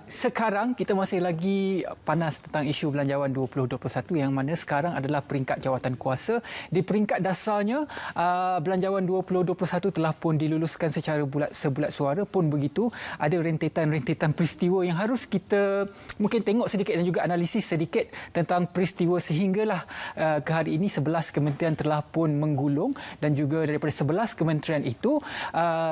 Sekarang kita masih lagi panas tentang isu belanjawan 2021 yang mana sekarang adalah peringkat jawatan kuasa. Di peringkat dasarnya, belanjawan 2021 telah pun diluluskan secara sebulat suara. Pun begitu, ada rentetan-rentetan peristiwa yang harus kita mungkin tengok sedikit dan juga analisis sedikit tentang peristiwa sehinggalah ke hari ini 11 kementerian telah pun menggulung, dan juga daripada 11 kementerian itu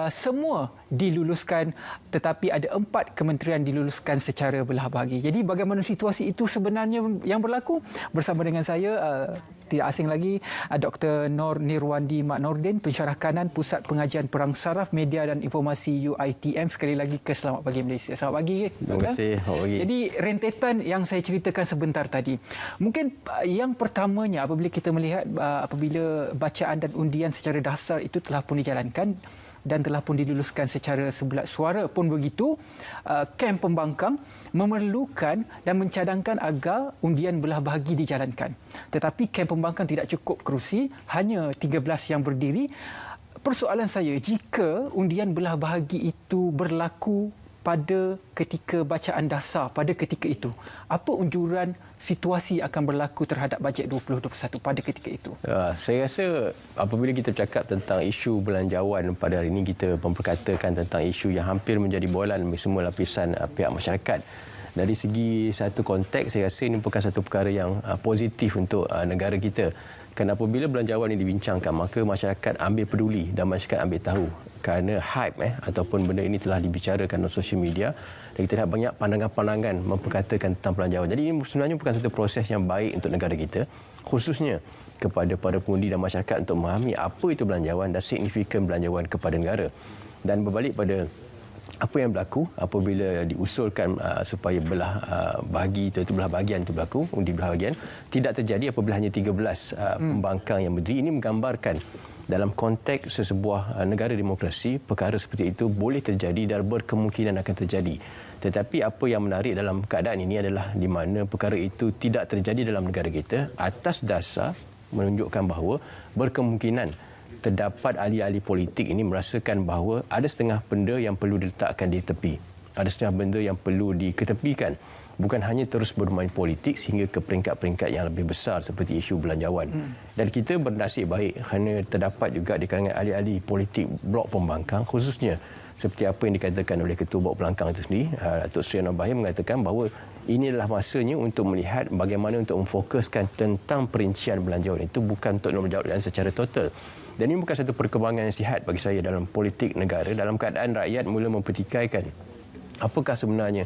semua diluluskan, tetapi ada 4 kementerian diluluskan secara belah bagi. Jadi bagaimana situasi itu sebenarnya yang berlaku? Bersama dengan saya, tidak asing lagi, Dr. Nor Nirwandi Mak Nordin, Pensyarah Kanan Pusat Pengajian Perang Saraf Media dan Informasi UiTM. Sekali lagi ke Selamat Pagi Malaysia. Selamat pagi. Terima kasih. Selamat pagi. Jadi rentetan yang saya ceritakan sebentar tadi. Mungkin yang pertamanya apabila kita melihat apabila bacaan dan undian secara dasar itu telah pun dijalankan dan telah pun diluluskan secara sebulat suara, pun begitu, kem pembangkang memerlukan dan mencadangkan agar undian belah bahagi dijalankan. Tetapi kem pembangkang tidak cukup kerusi, hanya 13 yang berdiri. Persoalan saya, jika undian belah bahagi itu berlaku pada ketika bacaan dasar, pada ketika itu, apa unjuran situasi akan berlaku terhadap bajet 2021 pada ketika itu? Saya rasa apabila kita cakap tentang isu belanjawan pada hari ini, kita memperkatakan tentang isu yang hampir menjadi bualan semua lapisan pihak masyarakat. Dari segi satu konteks, saya rasa ini bukan satu perkara yang positif untuk negara kita. Kerana apabila belanjawan ini dibincangkan, maka masyarakat ambil peduli dan masyarakat ambil tahu. Kerana hype ataupun benda ini telah dibicarakan dalam sosial media, dan kita lihat banyak pandangan-pandangan memperkatakan tentang belanjawan. Jadi ini sebenarnya bukan satu proses yang baik untuk negara kita, khususnya kepada para pengundi dan masyarakat untuk memahami apa itu belanjawan dan signifikan belanjawan kepada negara. Dan berbalik pada apa yang berlaku apabila diusulkan supaya belah bahagi itu belah bahagian itu berlaku, undi belah bahagian tidak terjadi apabila hanya 13 pembangkang yang berdiri. Ini menggambarkan dalam konteks sesebuah negara demokrasi, perkara seperti itu boleh terjadi dan berkemungkinan akan terjadi. Tetapi apa yang menarik dalam keadaan ini adalah di mana perkara itu tidak terjadi dalam negara kita atas dasar menunjukkan bahawa berkemungkinan terdapat ahli-ahli politik ini merasakan bahawa ada setengah benda yang perlu diletakkan di tepi. Ada setengah benda yang perlu diketepikan. Bukan hanya terus bermain politik sehingga ke peringkat-peringkat yang lebih besar seperti isu belanjawan. Dan kita bernasib baik kerana terdapat juga di kalangan ahli-ahli politik blok pembangkang, khususnya seperti apa yang dikatakan oleh Ketua Blok Pembangkang itu sendiri, Datuk Seri Anwar Ibrahim, mengatakan bahawa ini adalah masanya untuk melihat bagaimana untuk memfokuskan tentang perincian belanjawan itu, bukan untuk belanjawan secara total. Dan ini bukan satu perkembangan yang sihat bagi saya dalam politik negara, dalam keadaan rakyat mula mempertikaikan apakah sebenarnya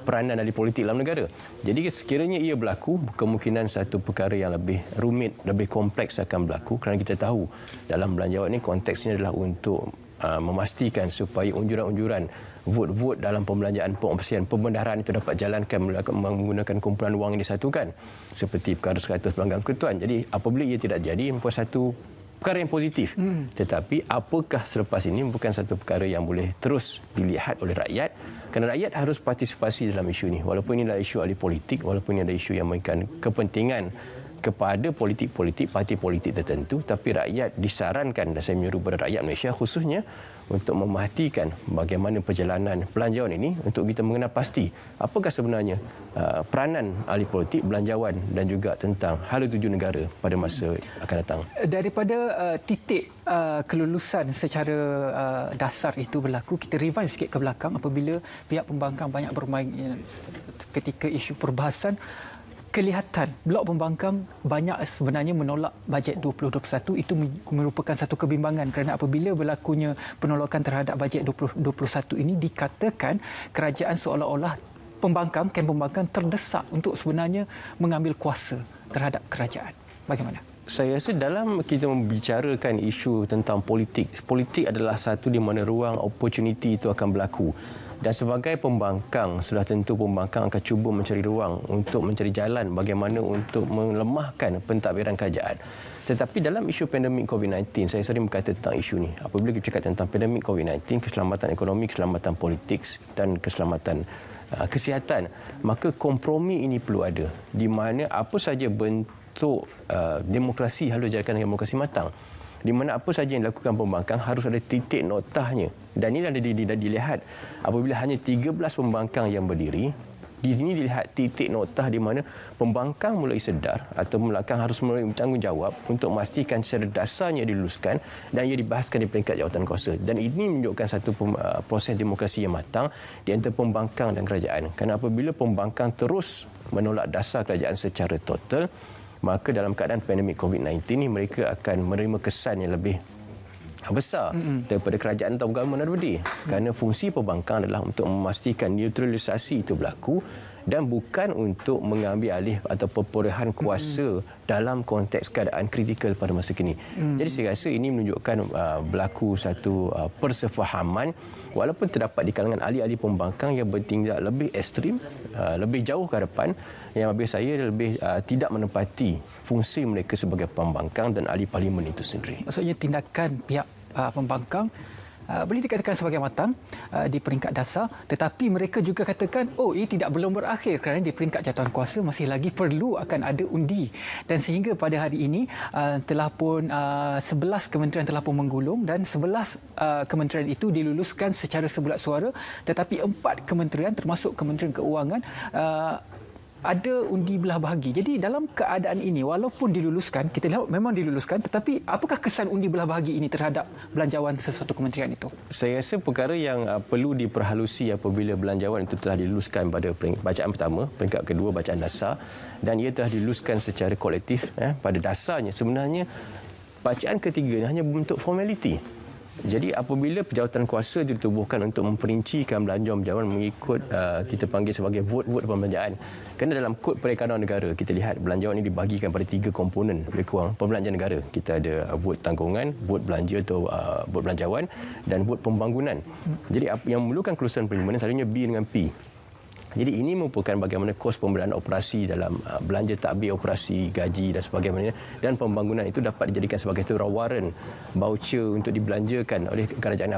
peranan ahli politik dalam negara. Jadi sekiranya ia berlaku, kemungkinan satu perkara yang lebih rumit, lebih kompleks akan berlaku, kerana kita tahu dalam belanjawan ini konteksnya adalah untuk memastikan supaya unjuran-unjuran vote-vote dalam pembelanjaan pengoperasian pembendaharaan itu dapat jalankan menggunakan kumpulan wang yang disatukan, seperti perkara 100 pelanggan ketuan. Jadi apabila ia tidak jadi, merupakan satu perkara yang positif. Tetapi apakah selepas ini bukan satu perkara yang boleh terus dilihat oleh rakyat, kerana rakyat harus partisipasi dalam isu ini. Walaupun ini adalah isu ahli politik, walaupun ini adalah isu yang memberikan kepentingan kepada politik-politik, parti politik tertentu, tapi rakyat disarankan, dan saya menyuruh kepada rakyat Malaysia khususnya untuk memerhatikan bagaimana perjalanan belanjawan ini untuk kita mengenal pasti apakah sebenarnya peranan ahli politik, belanjawan dan juga tentang hala tuju negara pada masa akan datang. Daripada titik kelulusan secara dasar itu berlaku, kita rewind sikit ke belakang apabila pihak pembangkang banyak bermain ketika isu perbahasan. Kelihatan blok pembangkang banyak sebenarnya menolak bajet 2021. Itu merupakan satu kebimbangan kerana apabila berlakunya penolakan terhadap bajet 2021 ini, dikatakan kerajaan seolah-olah kem pembangkang terdesak untuk sebenarnya mengambil kuasa terhadap kerajaan. Bagaimana? Saya rasa dalam kita membicarakan isu tentang politik, politik adalah satu di mana ruang opportunity itu akan berlaku. Dan sebagai pembangkang, sudah tentu pembangkang akan cuba mencari ruang untuk mencari jalan bagaimana untuk melemahkan pentadbiran kerajaan. Tetapi dalam isu pandemik COVID-19, saya sering berkata tentang isu ini. Apabila kita cakap tentang pandemik COVID-19, keselamatan ekonomi, keselamatan politik dan keselamatan kesihatan, maka kompromi ini perlu ada. Di mana apa saja bentuk demokrasi harus dijadikan demokrasi matang. di mana apa saja yang dilakukan pembangkang harus ada titik notahnya. Dan ini dah dilihat apabila hanya 13 pembangkang yang berdiri, di sini dilihat titik notah di mana pembangkang mulai sedar atau pembangkang harus mulai bertanggungjawab untuk memastikan secara dasarnya diluluskan dan ia dibahaskan di peringkat jawatankuasa. Dan ini menunjukkan satu proses demokrasi yang matang di antara pembangkang dan kerajaan. Kerana apabila pembangkang terus menolak dasar kerajaan secara total, maka dalam keadaan pandemik COVID-19 ini mereka akan menerima kesan yang lebih besar daripada kerajaan atau government ada berdiri. Kerana fungsi pembangkang adalah untuk memastikan neutralisasi itu berlaku dan bukan untuk mengambil alih atau perolehan kuasa dalam konteks keadaan kritikal pada masa kini. Jadi saya rasa ini menunjukkan berlaku satu persefahaman walaupun terdapat di kalangan ahli-ahli pembangkang yang bertindak lebih ekstrim, lebih jauh ke hadapan, yang bagi saya lebih tidak menepati fungsi mereka sebagai pembangkang dan ahli parlimen itu sendiri. Maksudnya tindakan pihak pembangkang boleh dikatakan sebagai matang di peringkat dasar, tetapi mereka juga katakan ini belum berakhir kerana di peringkat jawatankuasa masih lagi perlu akan ada undi. Dan sehingga pada hari ini telah pun 11 kementerian telah pun menggulung dan 11 kementerian itu diluluskan secara sebulat suara, tetapi 4 kementerian termasuk Kementerian Keuangan ada undi belah bahagi. Jadi dalam keadaan ini, walaupun diluluskan, kita lihat memang diluluskan, tetapi apakah kesan undi belah bahagi ini terhadap belanjawan sesuatu kementerian itu? Saya rasa perkara yang perlu diperhalusi apabila belanjawan itu telah diluluskan pada bacaan pertama, peringkat kedua bacaan dasar, dan ia telah diluluskan secara kolektif pada dasarnya. Sebenarnya bacaan ketiga ini hanya bentuk formaliti. Jadi apabila jawatankuasa ditubuhkan untuk memperincikan belanjawan mengikut kita panggil sebagai vote-vote pembelanjaan. Kerana dalam kod perekonomian negara kita lihat belanjawan ini dibahagikan pada 3 komponen lebih kurang pembelanjaan negara. Kita ada vote tanggungan, vote belanja atau vote belanjawan dan vote pembangunan. Jadi yang memerlukan kelulusan parlimen selalunya B dengan P. Jadi ini merupakan bagaimana kos pemberian operasi dalam belanja takbir operasi, gaji dan sebagainya, dan pembangunan itu dapat dijadikan sebagai tawaran voucher untuk dibelanjakan oleh kerajaan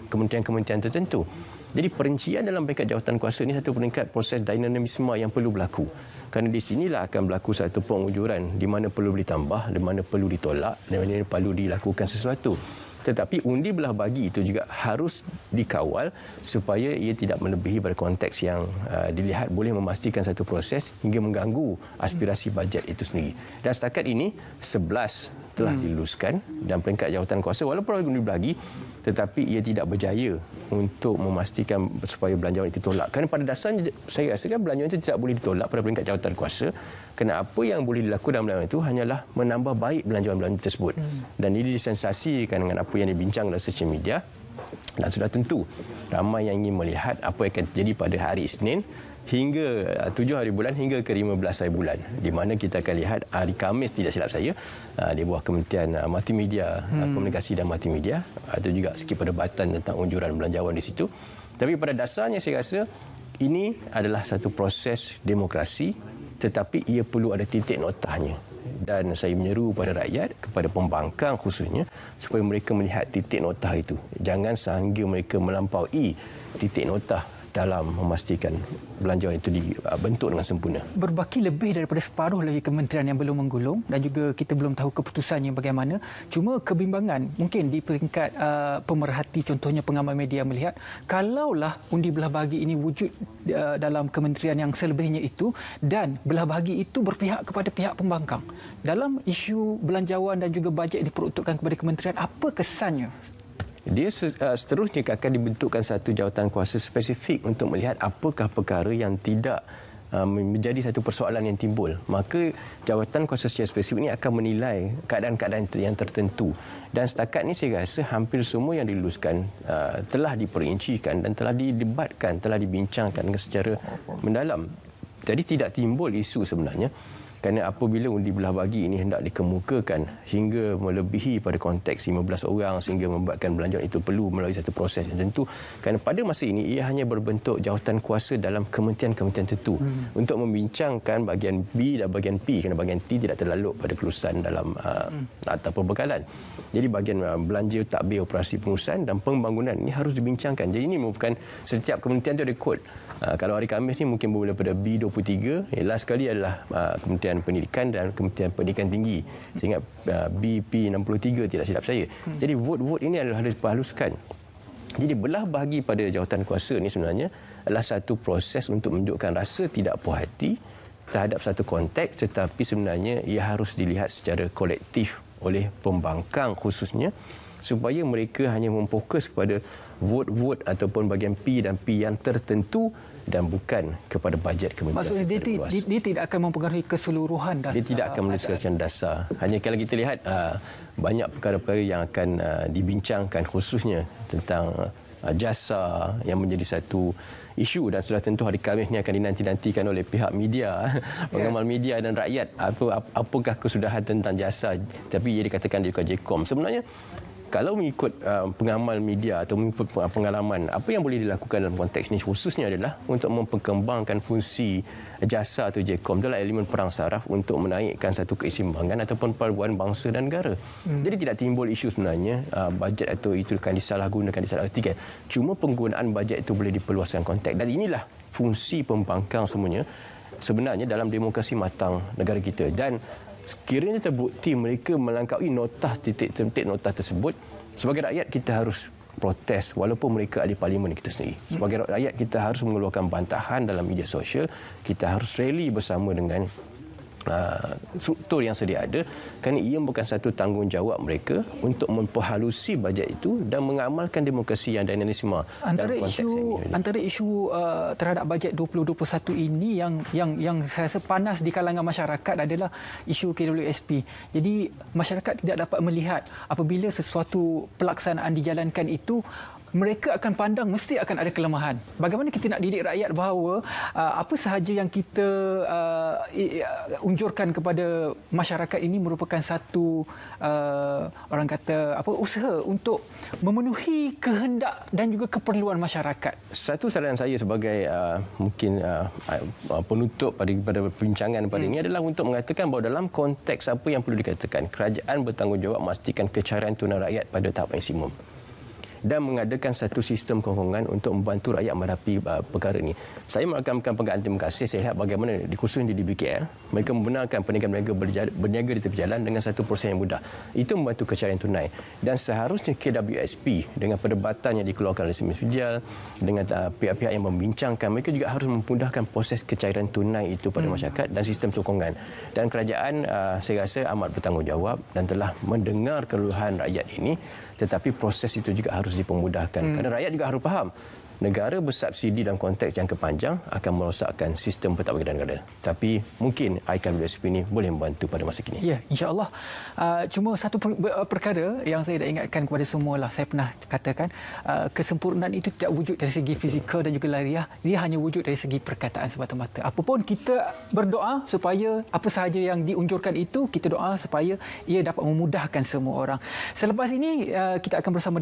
kementerian-kementerian tertentu. Jadi perincian dalam peringkat jawatankuasa ini satu peringkat proses dinamisme yang perlu berlaku. Kerana di sinilah akan berlaku satu pengujuran di mana perlu ditambah, di mana perlu ditolak, di mana perlu dilakukan sesuatu. Tetapi undi belah bagi itu juga harus dikawal supaya ia tidak melebihi pada konteks yang dilihat boleh memastikan satu proses hingga mengganggu aspirasi bajet itu sendiri. Dan setakat ini 11 telah diluluskan dan peringkat jawatankuasa walaupun undi belah bagi, tetapi ia tidak berjaya untuk memastikan supaya belanjawan itu ditolak. Kerana pada dasarnya saya rasakan belanjawan itu tidak boleh ditolak pada peringkat jawatankuasa, kerana apa yang boleh dilakukan dalam belanjawan itu hanyalah menambah baik belanjawan-belanjawan tersebut. Dan ini disensasikan dengan apa yang dibincang dalam social media, dan sudah tentu ramai yang ingin melihat apa yang akan terjadi pada hari Isnin hingga 7 hari bulan hingga ke 15 hari bulan, di mana kita akan lihat hari Khamis tidak silap saya di bawah Kementerian Multimedia, Komunikasi dan Multimedia, ada juga sikit perdebatan tentang unjuran belanjawan di situ. Tapi pada dasarnya saya rasa ini adalah satu proses demokrasi, tetapi ia perlu ada titik notahnya. Dan saya menyeru kepada rakyat, kepada pembangkang khususnya, supaya mereka melihat titik notah itu. Jangan sehingga mereka melampaui titik notah dalam memastikan belanjawan itu dibentuk dengan sempurna. Berbaki lebih daripada separuh lagi kementerian yang belum menggulung dan juga kita belum tahu keputusannya bagaimana. Cuma kebimbangan mungkin di peringkat pemerhati, contohnya pengamal media melihat kalaulah undi belah bahagi ini wujud dalam kementerian yang selebihnya itu dan belah bahagi itu berpihak kepada pihak pembangkang. Dalam isu belanjawan dan juga bajet yang diperuntukkan kepada kementerian, apa kesannya? Dia seterusnya akan dibentukkan satu jawatankuasa spesifik untuk melihat apakah perkara yang tidak menjadi satu persoalan yang timbul. Maka jawatankuasa secara spesifik ini akan menilai keadaan-keadaan yang tertentu. Dan setakat ini saya rasa hampir semua yang diluluskan telah diperincikan dan telah didebatkan, telah dibincangkan secara mendalam. Jadi tidak timbul isu sebenarnya. Kerana apabila undi belah bagi ini hendak dikemukakan hingga melebihi pada konteks 15 orang sehingga membuatkan belanjawan itu perlu melalui satu proses yang tentu. Kerana pada masa ini ia hanya berbentuk jawatankuasa dalam kementerian-kementerian tertentu untuk membincangkan bahagian B dan bahagian P, kerana bahagian T tidak terlalu pada kelulusan dalam atau pembekalan. Jadi bahagian belanja takbir operasi pengurusan dan pembangunan ini harus dibincangkan. Jadi ini merupakan setiap kementerian itu ada kod. Kalau hari Khamis ni mungkin bermula pada B23, last sekali adalah Kementerian Kementerian Pendidikan dan Kementerian Pendidikan Tinggi. Saya ingat BP63 tidak silap saya. Jadi vote-vote ini adalah harus diperhaluskan. Jadi belah bahagi pada jawatan kuasa ini sebenarnya adalah satu proses untuk menunjukkan rasa tidak puas hati terhadap satu konteks, tetapi sebenarnya ia harus dilihat secara kolektif oleh pembangkang khususnya, supaya mereka hanya memfokus pada vote-vote ataupun bahagian P dan P yang tertentu dan bukan kepada bajet kementerian. Maksudnya dia tidak akan mempengaruhi keseluruhan dasar. Dia tidak akan menyelesaikan dasar. Hanya kalau kita lihat banyak perkara-perkara yang akan dibincangkan khususnya tentang jasa yang menjadi satu isu, dan sudah tentu hari Khamis ini akan dinanti-nantikan oleh pihak media, pengamal media dan rakyat. Apakah kesudahan tentang jasa, tapi ia dikatakan di JKOM. Sebenarnya kalau mengikut pengamal media atau mengikut pengalaman, apa yang boleh dilakukan dalam konteks ini khususnya adalah untuk memperkembangkan fungsi jasa atau JKOM dalam elemen perang saraf untuk menaikkan satu keseimbangan ataupun paduan bangsa dan negara. Jadi tidak timbul isu sebenarnya bajet atau itu akan disalahgunakan, disalahartikan. Cuma penggunaan bajet itu boleh diperluaskan konteks, dan inilah fungsi pembangkang semuanya sebenarnya dalam demokrasi matang negara kita. Dan sekiranya terbukti mereka melangkaui notah titik-titik notah tersebut, sebagai rakyat kita harus protes walaupun mereka ahli parlimen kita sendiri. Sebagai rakyat kita harus mengeluarkan bantahan dalam media sosial, kita harus rally bersama dengan struktur yang sedia ada, kerana ia bukan satu tanggungjawab mereka untuk memperhalusi bajet itu dan mengamalkan demokrasi yang dinamisme. Antara isu terhadap bajet 2021 ini yang saya rasa panas di kalangan masyarakat adalah isu KWSP. Jadi masyarakat tidak dapat melihat apabila sesuatu pelaksanaan dijalankan itu, mereka akan pandang mesti akan ada kelemahan. Bagaimana kita nak didik rakyat bahawa apa sahaja yang kita unjurkan kepada masyarakat ini merupakan satu orang kata usaha untuk memenuhi kehendak dan juga keperluan masyarakat. Satu saran saya sebagai mungkin penutup pada perbincangan pada ini adalah untuk mengatakan bahawa dalam konteks apa yang perlu dikatakan, kerajaan bertanggungjawab memastikan kecarian tunai rakyat pada tahap maksimum dan mengadakan satu sistem kewangan untuk membantu rakyat menghadapi perkara ini. Saya merakamkan penghargaan terima kasih. Saya lihat bagaimana di khusus di DBKL, mereka membenarkan perniagaan mereka berniaga di tepi jalan dengan satu proses yang mudah. Itu membantu kecarian tunai. Dan seharusnya KWSP dengan perdebatan yang dikeluarkan oleh Semis Fijal, dengan pihak-pihak yang membincangkan, mereka juga harus memudahkan proses kecairan tunai itu pada masyarakat dan sistem sokongan. Dan kerajaan saya rasa amat bertanggungjawab dan telah mendengar keluhan rakyat ini, tetapi proses itu juga harus dipermudahkan. Kerana rakyat juga harus faham, negara bersubsidi dalam konteks jangka panjang akan merosakkan sistem pentadbiran negara. Tapi mungkin IKWSP ini boleh membantu pada masa kini. Ya, insya-Allah. Cuma satu perkara yang saya nak ingatkan kepada semua lah, saya pernah katakan, kesempurnaan itu tidak wujud dari segi fizikal dan juga lahiriah, dia hanya wujud dari segi perkataan semata-mata. Apapun kita berdoa supaya apa sahaja yang diunjurkan itu, kita doa supaya ia dapat memudahkan semua orang. Selepas ini kita akan bersama dengan